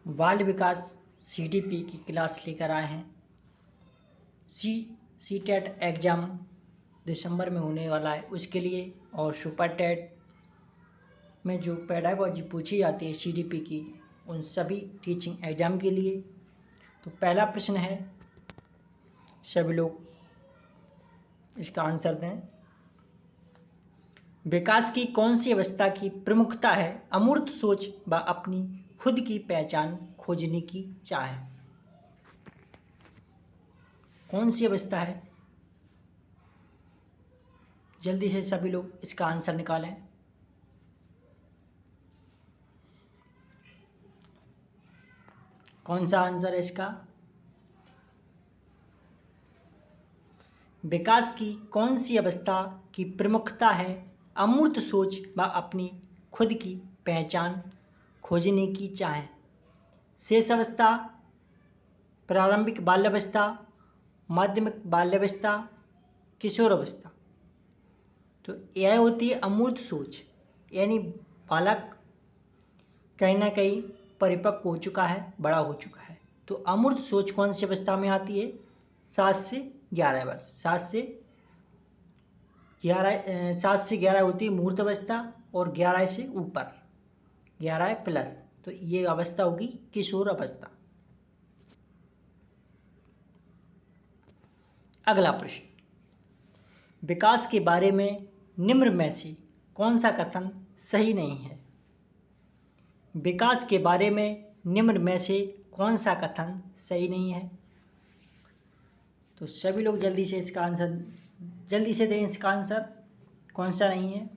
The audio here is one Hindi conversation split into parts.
बाल विकास सीडीपी की क्लास लेकर आए हैं। सीटेट एग्ज़ाम दिसंबर में होने वाला है उसके लिए, और सुपर टेट में जो पेडागोजी पूछी जाती है सीडीपी की, उन सभी टीचिंग एग्ज़ाम के लिए। तो पहला प्रश्न है, सभी लोग इसका आंसर दें। विकास की कौन सी अवस्था की प्रमुखता है? अमूर्त सोच व अपनी खुद की पहचान खोजने की चाह। कौन सी अवस्था है? जल्दी से सभी लोग इसका आंसर निकालें। कौन सा आंसर है इसका? विकास की कौन सी अवस्था की प्रमुखता है? अमूर्त सोच व अपनी खुद की पहचान खोजने की चाह। शेष अवस्था, प्रारंभिक बाल्यावस्था, माध्यमिक बाल्यावस्था, किशोर अवस्था। तो यह होती है अमूर्त सोच, यानी बालक कहीं ना कहीं परिपक्व हो चुका है, बड़ा हो चुका है। तो अमूर्त सोच कौन सी अवस्था में आती है? 7 से 11 वर्ष। 7 से 11 होती है मूर्त अवस्था, और 11 से ऊपर 11 प्लस, तो ये अवस्था होगी किशोर अवस्था। अगला प्रश्न, विकास के बारे में निम्न में से कौन सा कथन सही नहीं है? विकास के बारे में निम्न में से कौन सा कथन सही नहीं है? तो सभी लोग जल्दी से इसका आंसर जल्दी से दें। इसका आंसर कौन सा नहीं है?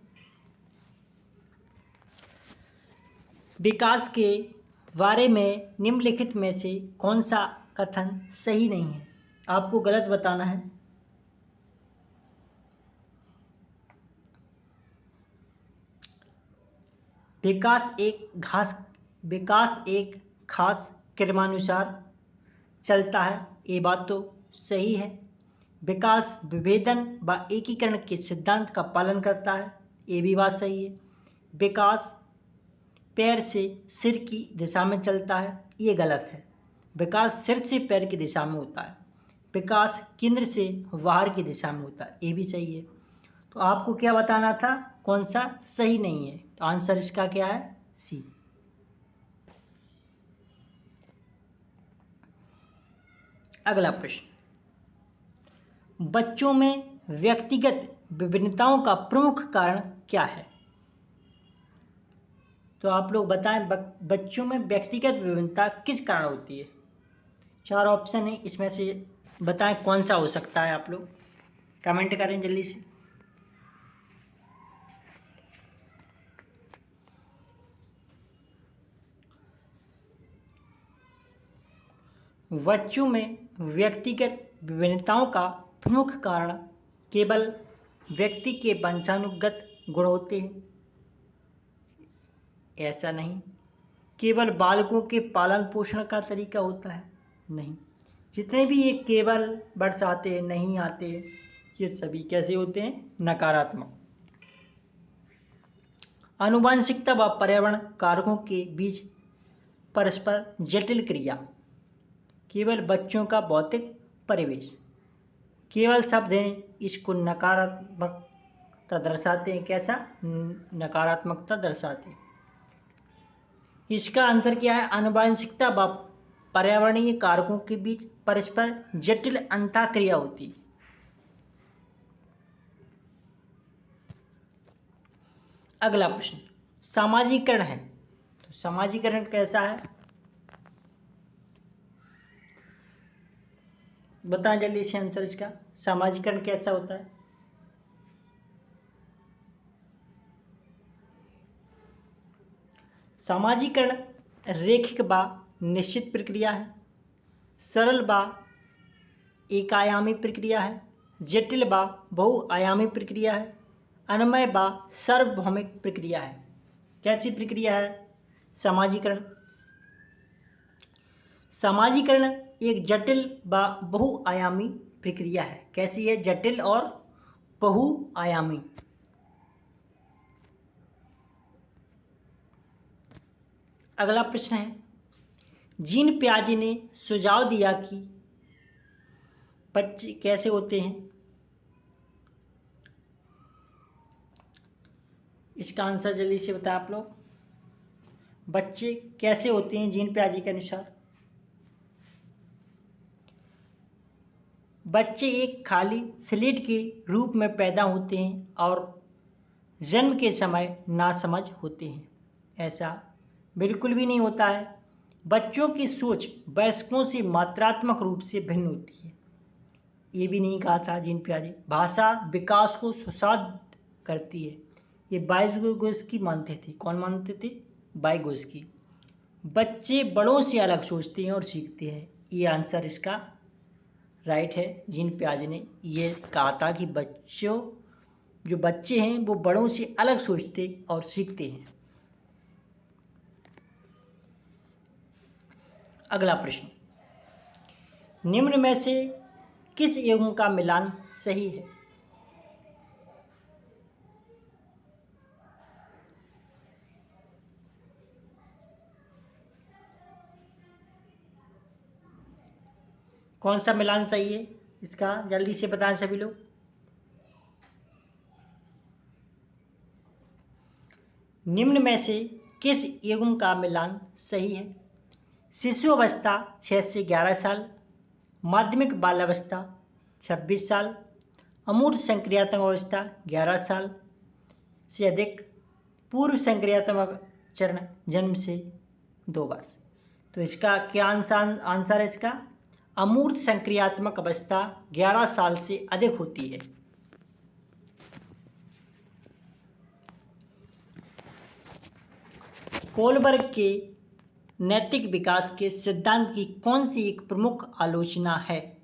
विकास के बारे में निम्नलिखित में से कौन सा कथन सही नहीं है? आपको गलत बताना है। विकास एक खास क्रमानुसार चलता है, ये बात तो सही है। विकास विभेदन व एकीकरण के सिद्धांत का पालन करता है, ये भी बात सही है। विकास पैर से सिर की दिशा में चलता है, ये गलत है। विकास सिर से पैर की दिशा में होता है। विकास केंद्र से बाहर की दिशा में होता है, ये भी सही है। तो आपको क्या बताना था, कौन सा सही नहीं है? तो आंसर इसका क्या है? सी। अगला प्रश्न, बच्चों में व्यक्तिगत विभिन्नताओं का प्रमुख कारण क्या है? तो आप लोग बताएं, बच्चों में व्यक्तिगत विभिन्नता किस कारण होती है? 4 ऑप्शन है, इसमें से बताएं कौन सा हो सकता है। आप लोग कमेंट करें जल्दी से। बच्चों में व्यक्तिगत विभिन्नताओं का प्रमुख कारण केवल व्यक्ति के वंशानुगत गुण होते हैं? ऐसा नहीं। केवल बालकों के पालन पोषण का तरीका होता है? नहीं। जितने भी ये केवल वर्ड्स आते हैं, नहीं आते, ये सभी कैसे होते हैं? नकारात्मक। आनुवंशिकता व पर्यावरण कारकों के बीच परस्पर जटिल क्रिया। केवल बच्चों का भौतिक परिवेश। केवल शब्द हैं, इसको नकारात्मकता दर्शाते हैं। कैसा? नकारात्मकता दर्शाते हैं। इसका आंसर क्या है? आनुवंशिकता व पर्यावरणीय कारकों के बीच परस्पर जटिल अंतःक्रिया होती है। अगला प्रश्न, सामाजिकरण है, तो सामाजिकरण कैसा है? बताएं जल्दी से आंसर इसका। सामाजिकरण कैसा होता है? सामाजिकरण रैखिक व निश्चित प्रक्रिया है, सरल व एकायामी प्रक्रिया है, जटिल व बहुआयामी प्रक्रिया है, अन्वय व सार्वभौमिक प्रक्रिया है। कैसी प्रक्रिया है सामाजिकरण? सामाजिकरण एक जटिल व बहुआयामी प्रक्रिया है। कैसी है? जटिल और बहुआयामी। अगला प्रश्न है, जीन पियाजे ने सुझाव दिया कि बच्चे कैसे होते हैं। इसका आंसर जल्दी से बताएं आप लोग। बच्चे कैसे होते हैं जीन पियाजे के अनुसार? बच्चे एक खाली स्लेट के रूप में पैदा होते हैं और जन्म के समय नासमझ होते हैं। ऐसा बिल्कुल भी नहीं होता है। बच्चों की सोच वयस्कों से मात्रात्मक रूप से भिन्न होती है। ये भी नहीं कहा था जीन पियाजे। भाषा विकास को सुसाध्य करती है। ये वाइगोत्स्की मानते थे। कौन मानते थे? वाइगोत्स्की। बच्चे बड़ों से अलग सोचते हैं और सीखते हैं। ये आंसर इसका राइट है। जीन पियाजे ने ये कहा था कि जो बच्चे हैं वो बड़ों से अलग सोचते और सीखते हैं। अगला प्रश्न, निम्न में से किस युग्म का मिलान सही है? कौन सा मिलान सही है इसका? जल्दी से बताएं सभी लोग। निम्न में से किस युग्म का मिलान सही है? शिशु अवस्था 6 से 11 साल, माध्यमिक बाल्यावस्था 26 साल, अमूर्त संक्रियात्मक अवस्था 11 साल से अधिक, पूर्व संक्रियात्मक चरण जन्म से 2 वर्ष। तो इसका क्या आंसर है इसका? अमूर्त संक्रियात्मक अवस्था 11 साल से अधिक होती है। कोलबर्ग के नैतिक विकास के सिद्धांत की कौन सी एक प्रमुख आलोचना है?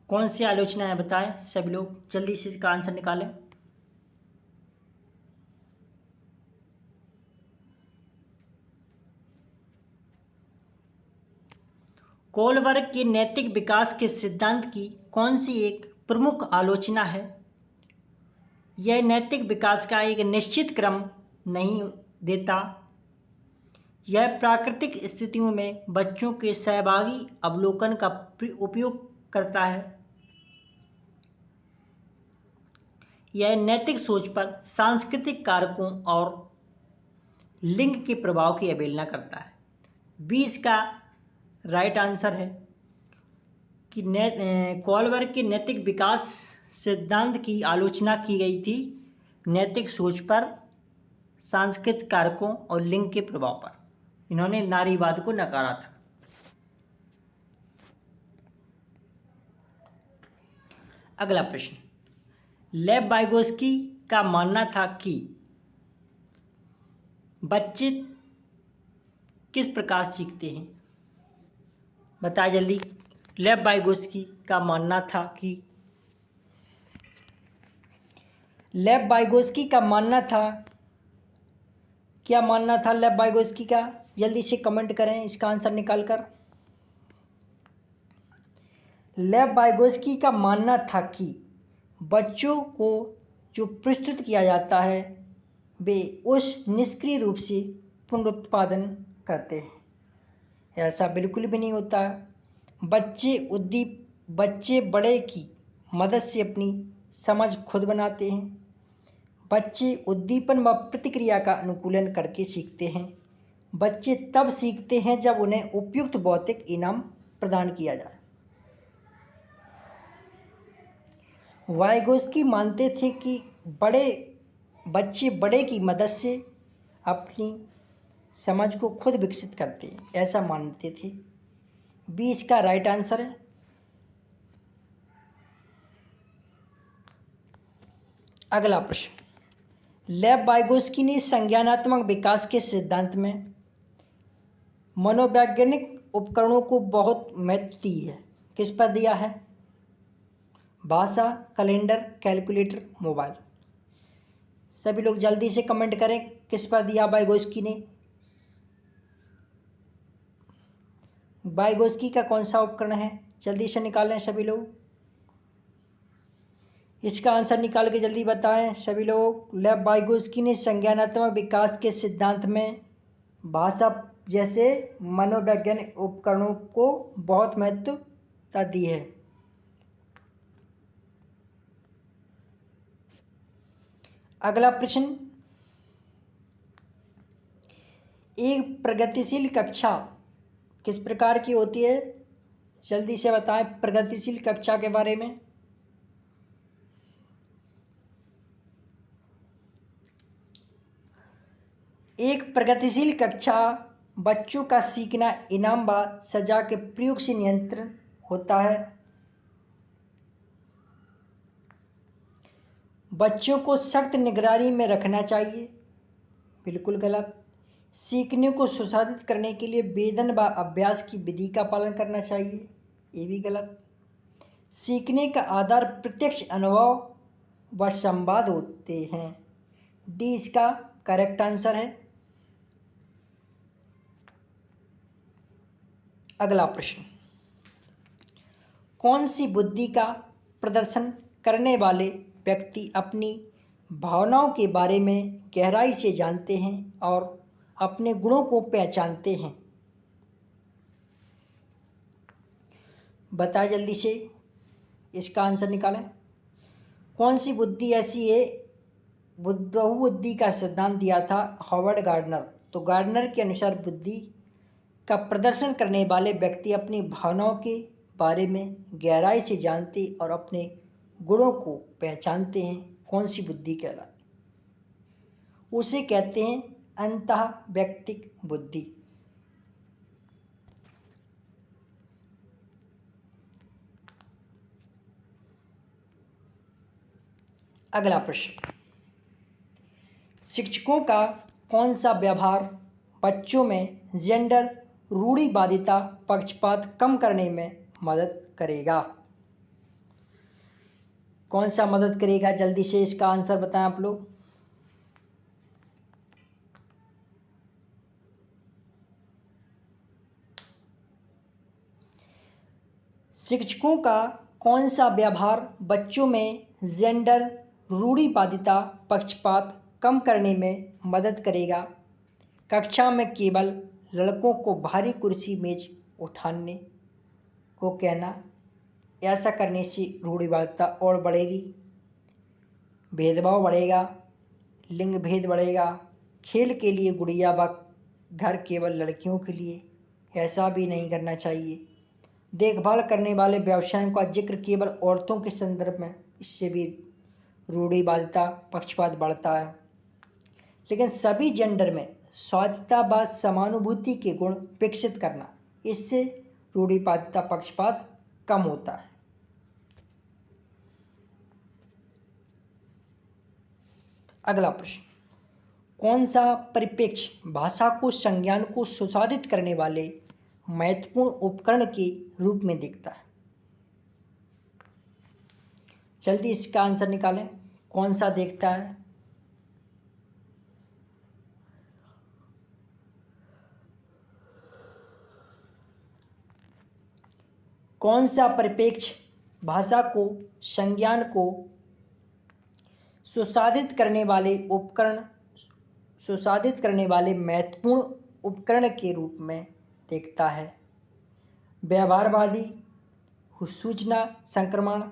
कौन सी आलोचना है बताएं सभी लोग, जल्दी से इसका आंसर निकालें। कोलबर्ग के नैतिक विकास के सिद्धांत की कौन सी एक प्रमुख आलोचना है? यह नैतिक विकास का एक निश्चित क्रम नहीं देता। यह प्राकृतिक स्थितियों में बच्चों के सहभागी अवलोकन का उपयोग करता है। यह नैतिक सोच पर सांस्कृतिक कारकों और लिंग के प्रभाव की अवहेलना करता है। 20 का राइट आंसर है कि कोलबर्ग के नैतिक विकास सिद्धांत की आलोचना की गई थी नैतिक सोच पर, सांस्कृतिक कारकों और लिंग के प्रभाव पर। इन्होंने नारीवाद को नकारा था। अगला प्रश्न, लेव वाइगोत्स्की का मानना था कि बच्चे किस प्रकार सीखते हैं? बताएं जल्दी। लेव वाइगोत्स्की का मानना था कि लेव वाइगोत्स्की का मानना था, क्या मानना था लेव वाइगोत्स्की का? जल्दी से कमेंट करें इसका आंसर निकालकर। लेव वाइगोत्स्की का मानना था कि बच्चों को जो प्रस्तुत किया जाता है वे उस निष्क्रिय रूप से पुनरुत्पादन करते हैं। ऐसा बिल्कुल भी नहीं होता। बच्चे बड़े की मदद से अपनी समझ खुद बनाते हैं। बच्चे उद्दीपन व प्रतिक्रिया का अनुकूलन करके सीखते हैं। बच्चे तब सीखते हैं जब उन्हें उपयुक्त भौतिक इनाम प्रदान किया जाए। वाइगोत्स्की मानते थे कि बच्चे बड़े की मदद से अपनी समझ को खुद विकसित करते हैं, ऐसा मानते थे। 20 का राइट आंसर है। अगला प्रश्न, लेव वाइगोत्स्की ने संज्ञानात्मक विकास के सिद्धांत में मनोवैज्ञानिक उपकरणों को बहुत महत्व दी है। किस पर दिया है? भाषा, कैलेंडर, कैलकुलेटर, मोबाइल। सभी लोग जल्दी से कमेंट करें किस पर दिया वाइगोत्स्की ने। वाइगोत्स्की का कौन सा उपकरण है? जल्दी से निकालें सभी लोग। इसका आंसर निकाल के जल्दी बताएं सभी लोग। लेव वाइगोस्की ने संज्ञानात्मक विकास के सिद्धांत में भाषा जैसे मनोवैज्ञानिक उपकरणों को बहुत महत्वता दी है। अगला प्रश्न, एक प्रगतिशील कक्षा किस प्रकार की होती है? जल्दी से बताएं प्रगतिशील कक्षा के बारे में। एक प्रगतिशील कक्षा बच्चों का सीखना इनाम व सजा के प्रयोग से नियंत्रण होता है। बच्चों को सख्त निगरानी में रखना चाहिए, बिल्कुल गलत। सीखने को सुसाधित करने के लिए वेदन व अभ्यास की विधि का पालन करना चाहिए, ये भी गलत। सीखने का आधार प्रत्यक्ष अनुभव व संवाद होते हैं, डी इसका करेक्ट आंसर है। अगला प्रश्न, कौन सी बुद्धि का प्रदर्शन करने वाले व्यक्ति अपनी भावनाओं के बारे में गहराई से जानते हैं और अपने गुणों को पहचानते हैं? बताएं जल्दी से, इसका आंसर निकालें। कौन सी बुद्धि ऐसी है? बहुबुद्धि का सिद्धांत दिया था हॉवर्ड गार्डनर। तो गार्डनर के अनुसार बुद्धि का प्रदर्शन करने वाले व्यक्ति अपनी भावनाओं के बारे में गहराई से जानते और अपने गुणों को पहचानते हैं। कौन सी बुद्धि कहलाती? उसे कहते हैं अंतः व्यक्तिक बुद्धि। अगला प्रश्न, शिक्षकों का कौन सा व्यवहार बच्चों में जेंडर रूढ़िवादिता पक्षपात कम करने में मदद करेगा? कौन सा मदद करेगा? जल्दी से इसका आंसर बताएं आप लोग। शिक्षकों का कौन सा व्यवहार बच्चों में जेंडर रूढ़िवादिता पक्षपात कम करने में मदद करेगा? कक्षा में केवल लड़कों को भारी कुर्सी मेज उठाने को कहना, ऐसा करने से रूढ़िवादिता और बढ़ेगी, भेदभाव बढ़ेगा, लिंग भेद बढ़ेगा, खेल के लिए गुड़िया व घर केवल लड़कियों के लिए, ऐसा भी नहीं करना चाहिए। देखभाल करने वाले व्यवसायों का जिक्र केवल औरतों के संदर्भ में, इससे भी रूढ़िवादिता पक्षपात बढ़ता है। लेकिन सभी जेंडर में स्वायत्तता व समानुभूति के गुण विकसित करना, इससे रूढ़िवादिता पक्षपात कम होता है। अगला प्रश्न, कौन सा परिप्रेक्ष्य भाषा को संज्ञान को सुसाधित करने वाले महत्वपूर्ण उपकरण के रूप में दिखता है? जल्दी इसका आंसर निकालें, कौन सा देखता है? कौन सा परिप्रेक्ष्य भाषा को संज्ञान को सुसाधित करने वाले महत्वपूर्ण उपकरण के रूप में देखता है? व्यवहारवादी, सूचना संक्रमण,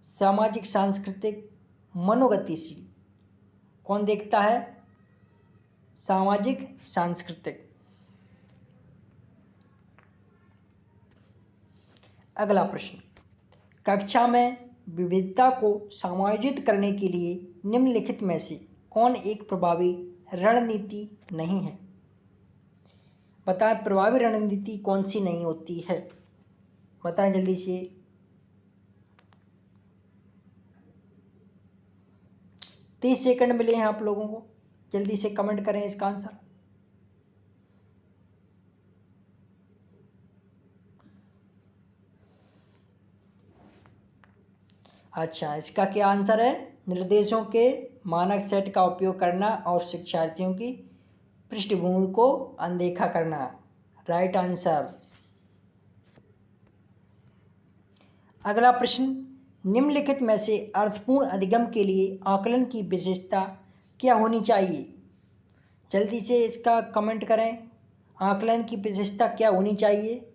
सामाजिक सांस्कृतिक, मनोगतिशील। कौन देखता है? सामाजिक सांस्कृतिक। अगला प्रश्न, कक्षा में विविधता को समायोजित करने के लिए निम्नलिखित में से कौन एक प्रभावी रणनीति नहीं है? बताएं प्रभावी रणनीति कौन सी नहीं होती है? बताएं जल्दी से। 30 सेकंड मिले हैं आप लोगों को, जल्दी से कमेंट करें इसका आंसर। अच्छा, इसका क्या आंसर है? निर्देशों के मानक सेट का उपयोग करना और शिक्षार्थियों की पृष्ठभूमि को अनदेखा करना, राइट आंसर। अगला प्रश्न, निम्नलिखित में से अर्थपूर्ण अधिगम के लिए आकलन की विशेषता क्या होनी चाहिए? जल्दी से इसका कमेंट करें। आकलन की विशेषता क्या होनी चाहिए?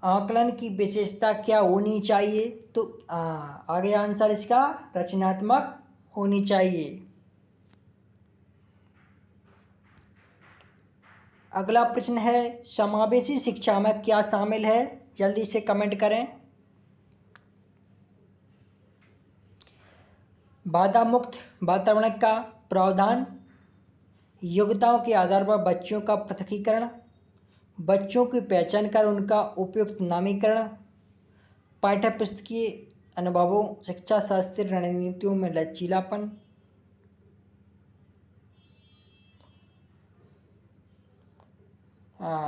आकलन की विशेषता क्या होनी चाहिए? तो आगे आंसर इसका रचनात्मक होनी चाहिए। अगला प्रश्न है, समावेशी शिक्षा में क्या शामिल है? जल्दी से कमेंट करें। बाधा मुक्त वातावरण का प्रावधान, योग्यताओं के आधार पर बच्चों का पृथकीकरण, बच्चों की पहचान कर उनका उपयुक्त नामीकरण, पाठ्यपुस्तकीय अनुभवों, शिक्षा शास्त्रीय रणनीतियों में लचीलापन।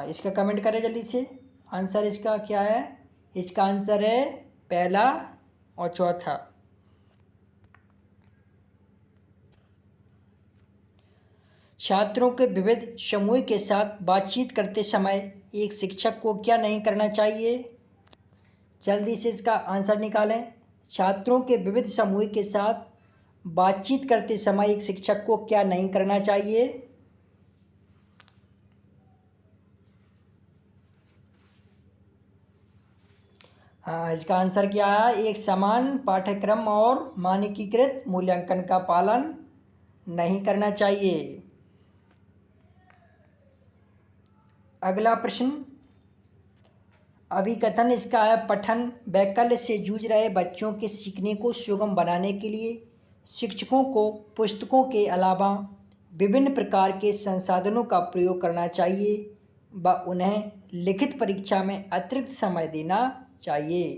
इसका कमेंट करें जल्दी से। आंसर इसका क्या है? इसका आंसर है पहला और चौथा। छात्रों के विविध समूह के साथ बातचीत करते समय एक शिक्षक को क्या नहीं करना चाहिए? जल्दी से इसका आंसर निकालें। छात्रों के विविध समूह के साथ बातचीत करते समय एक शिक्षक को क्या नहीं करना चाहिए? इसका आंसर क्या है? एक समान पाठ्यक्रम और मानकीकृत मूल्यांकन का पालन नहीं करना चाहिए। अगला प्रश्न, अभिकथन इसका है, पठन वैकल्य से जूझ रहे बच्चों के सीखने को सुगम बनाने के लिए शिक्षकों को पुस्तकों के अलावा विभिन्न प्रकार के संसाधनों का प्रयोग करना चाहिए व उन्हें लिखित परीक्षा में अतिरिक्त समय देना चाहिए।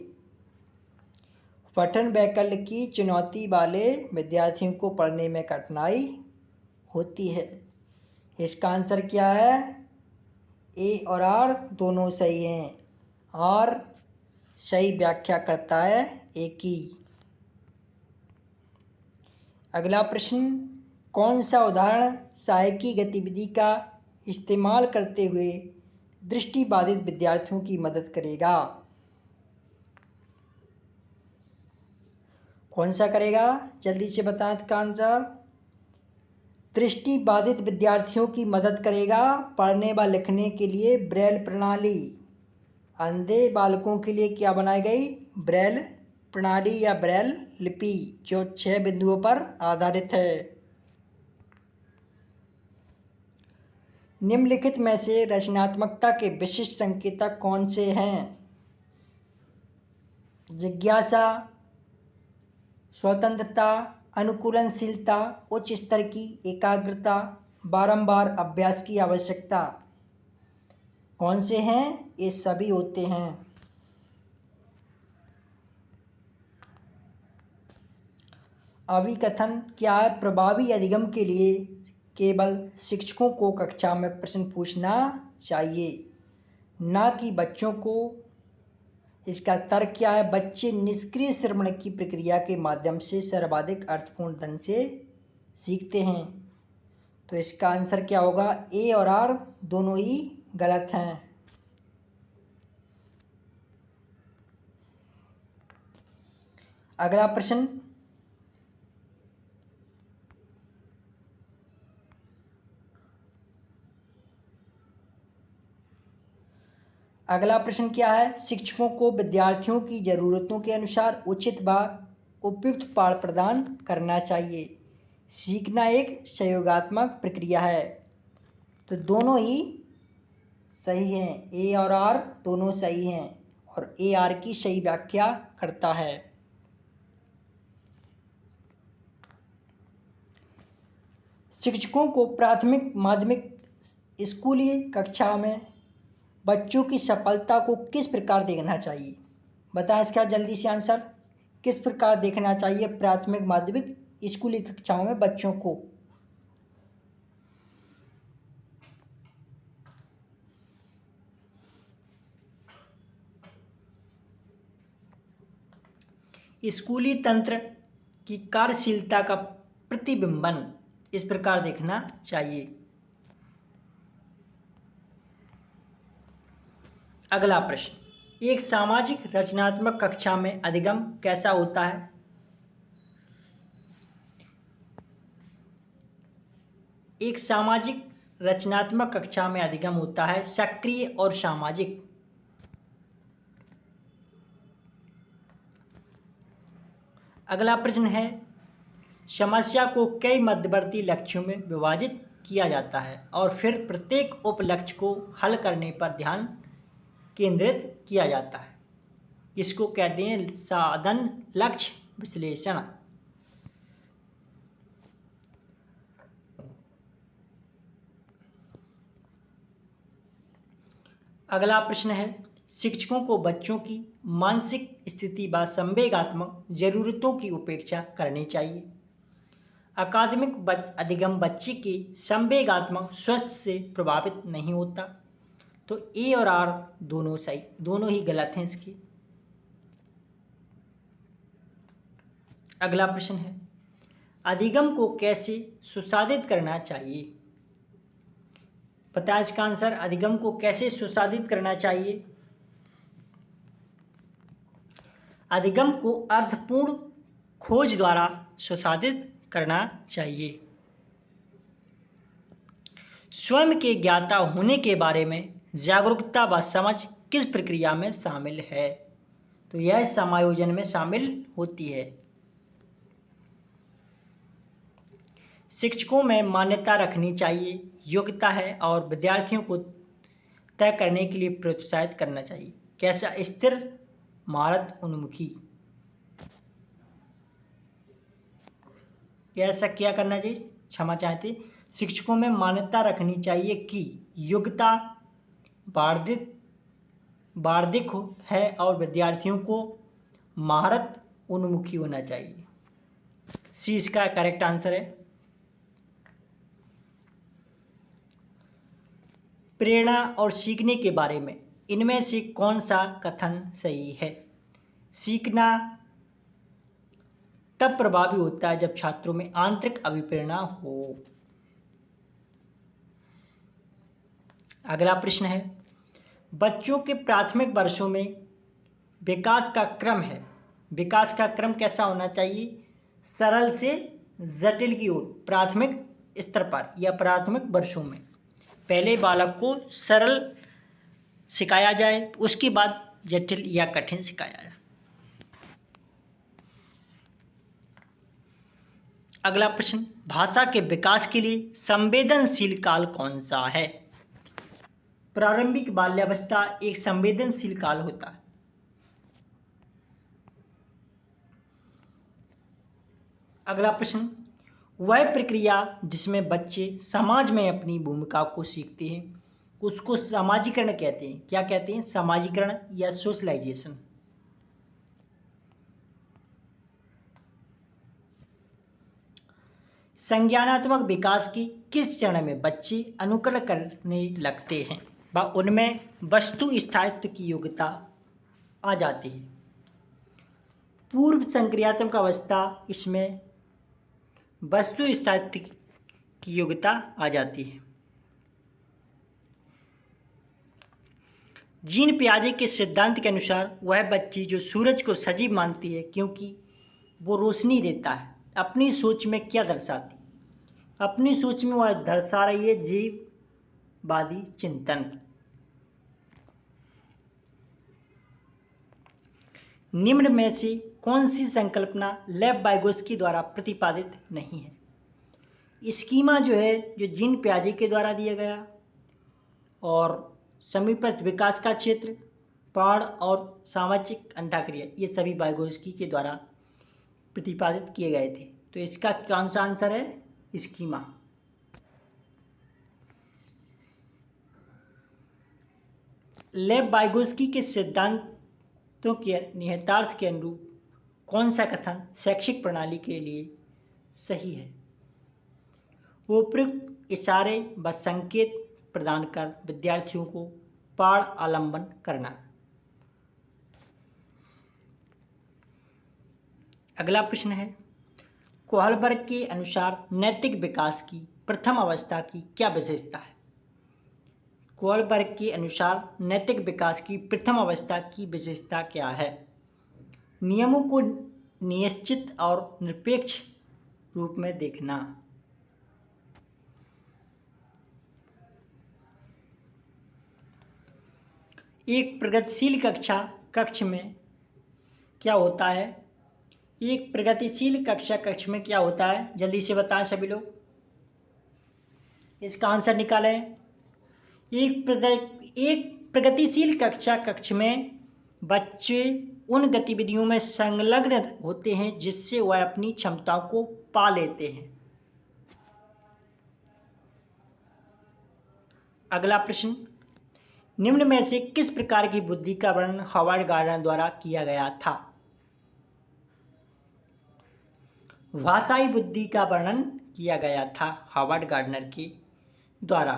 पठन वैकल्य की चुनौती वाले विद्यार्थियों को पढ़ने में कठिनाई होती है। इसका आंसर क्या है? ए और आर दोनों सही हैं। आर सही व्याख्या करता है ए की। अगला प्रश्न, कौन सा उदाहरण सहायकी गतिविधि का इस्तेमाल करते हुए दृष्टिबाधित विद्यार्थियों की मदद करेगा? कौन सा करेगा? जल्दी से बताएं इसका आंसर। दृष्टिबाधित विद्यार्थियों की मदद करेगा पढ़ने व लिखने के लिए ब्रेल प्रणाली। अंधे बालकों के लिए क्या बनाई गई? ब्रेल प्रणाली या ब्रेल लिपि, जो 6 बिंदुओं पर आधारित है। निम्नलिखित में से रचनात्मकता के विशिष्ट संकेतक कौन से हैं? जिज्ञासा, स्वतंत्रता, अनुकूलनशीलता, उच्च स्तर की एकाग्रता, बारंबार अभ्यास की आवश्यकता। कौन से हैं? ये सभी होते हैं। अभिकथन क्या है? प्रभावी अधिगम के लिए केवल शिक्षकों को कक्षा में प्रश्न पूछना चाहिए, ना कि बच्चों को। इसका तर्क क्या है? बच्चे निष्क्रिय श्रवण की प्रक्रिया के माध्यम से सर्वाधिक अर्थपूर्ण ढंग से सीखते हैं। तो इसका आंसर क्या होगा? ए और आर दोनों ही गलत हैं। अगला प्रश्न, क्या है? शिक्षकों को विद्यार्थियों की ज़रूरतों के अनुसार उचित व उपयुक्त पाठ प्रदान करना चाहिए। सीखना एक सहयोगात्मक प्रक्रिया है। तो दोनों ही सही हैं। ए और आर दोनों सही हैं और ए आर की सही व्याख्या करता है। शिक्षकों को प्राथमिक माध्यमिक स्कूली कक्षा में बच्चों की सफलता को किस प्रकार देखना चाहिए? बताएं इसका जल्दी से आंसर। किस प्रकार देखना चाहिए प्राथमिक माध्यमिक स्कूली कक्षाओं में बच्चों को? स्कूली तंत्र की कार्यशीलता का प्रतिबिंबन इस प्रकार देखना चाहिए। अगला प्रश्न, एक सामाजिक रचनात्मक कक्षा में अधिगम कैसा होता है? एक सामाजिक रचनात्मक कक्षा में अधिगम होता है सक्रिय और सामाजिक। अगला प्रश्न है, समस्या को कई मध्यवर्ती लक्ष्यों में विभाजित किया जाता है और फिर प्रत्येक उप लक्ष्य को हल करने पर ध्यान केंद्रित किया जाता है। इसको कहते हैं साधन लक्ष्य विश्लेषण। अगला प्रश्न है, शिक्षकों को बच्चों की मानसिक स्थिति व संवेगात्मक जरूरतों की उपेक्षा करनी चाहिए। अकादमिक अधिगम बच्चे के संवेगात्मक स्वास्थ्य से प्रभावित नहीं होता। तो ए और आर दोनों सही, दोनों ही गलत हैं इसके। अगला प्रश्न है, अधिगम को कैसे सुसाधित करना चाहिए? बताएं इसका आंसर, अधिगम को कैसे सुसाधित करना चाहिए? अधिगम को अर्थपूर्ण खोज द्वारा सुसाधित करना चाहिए। स्वयं के ज्ञाता होने के बारे में जागरूकता व समझ किस प्रक्रिया में शामिल है? तो यह समायोजन में शामिल होती है। शिक्षकों में मान्यता रखनी चाहिए योग्यता है और विद्यार्थियों को तय करने के लिए प्रोत्साहित करना चाहिए। कैसा? स्थिर महारत उन्मुखी। ऐसा क्या करना चाहिए? क्षमा चाहते, शिक्षकों में मान्यता रखनी चाहिए कि योग्यता बार्धिक है और विद्यार्थियों को महारत उन्मुखी होना चाहिए। सी इसका करेक्ट आंसर है। प्रेरणा और सीखने के बारे में इनमें से कौन सा कथन सही है? सीखना तब प्रभावी होता है जब छात्रों में आंतरिक अभिप्रेरणा हो। अगला प्रश्न है, बच्चों के प्राथमिक वर्षों में विकास का क्रम है। विकास का क्रम कैसा होना चाहिए? सरल से जटिल की ओर प्राथमिक स्तर पर या प्राथमिक वर्षों में पहले बालक को सरल सिखाया जाए, उसके बाद जटिल या कठिन सिखाया जाए। अगला प्रश्न, भाषा के विकास के लिए संवेदनशील काल कौन सा है? प्रारंभिक बाल्यावस्था एक संवेदनशील काल होता है। अगला प्रश्न, वह प्रक्रिया जिसमें बच्चे समाज में अपनी भूमिका को सीखते हैं उसको समाजीकरण कहते हैं। क्या कहते हैं? समाजीकरण या सोशलाइजेशन। संज्ञानात्मक विकास के किस चरण में बच्चे अनुकरण करने लगते हैं व उनमें वस्तु स्थायित्व की योग्यता आ जाती है? पूर्व संक्रियात्मक अवस्था, इसमें वस्तु स्थायित्व की योग्यता आ जाती है। जीन पियाजे के सिद्धांत के अनुसार वह बच्ची जो सूरज को सजीव मानती है क्योंकि वो रोशनी देता है, अपनी सोच में क्या दर्शाती? अपनी सोच में वह दर्शा रही है जीववादी चिंतन। निम्न में से कौन सी संकल्पना लेव वाइगोत्स्की द्वारा प्रतिपादित नहीं है? स्कीमा जो है, जो जीन पियाजे के द्वारा दिया गया, और समीपस्थ विकास का क्षेत्र, प्राण और सामाजिक अंतःक्रिया, ये सभी वाइगोत्स्की के द्वारा प्रतिपादित किए गए थे। तो इसका कौन सा आंसर है? स्कीमा। लेव वाइगोत्स्की के सिद्धांतों के निहितार्थ के अनुरूप कौन सा कथन शैक्षिक प्रणाली के लिए सही है? उपयुक्त इशारे व संकेत प्रदान कर विद्यार्थियों को पाठ आलंबन करना। अगला प्रश्न है, कोहलबर्ग के अनुसार नैतिक विकास की प्रथम अवस्था की क्या विशेषता है? कोलबर्ग के अनुसार नैतिक विकास की प्रथम अवस्था की विशेषता क्या है? नियमों को निश्चित और निरपेक्ष रूप में देखना। एक प्रगतिशील कक्ष में क्या होता है? एक प्रगतिशील कक्ष में क्या होता है? जल्दी से बताएं सभी लोग, इसका आंसर निकालें। एक प्रगतिशील कक्ष में बच्चे उन गतिविधियों में संलग्न होते हैं जिससे वह अपनी क्षमताओं को पा लेते हैं। अगला प्रश्न, निम्न में से किस प्रकार की बुद्धि का वर्णन हार्वर्ड गार्डनर द्वारा किया गया था? भाषाई बुद्धि का वर्णन किया गया था हार्वर्ड गार्डनर के द्वारा।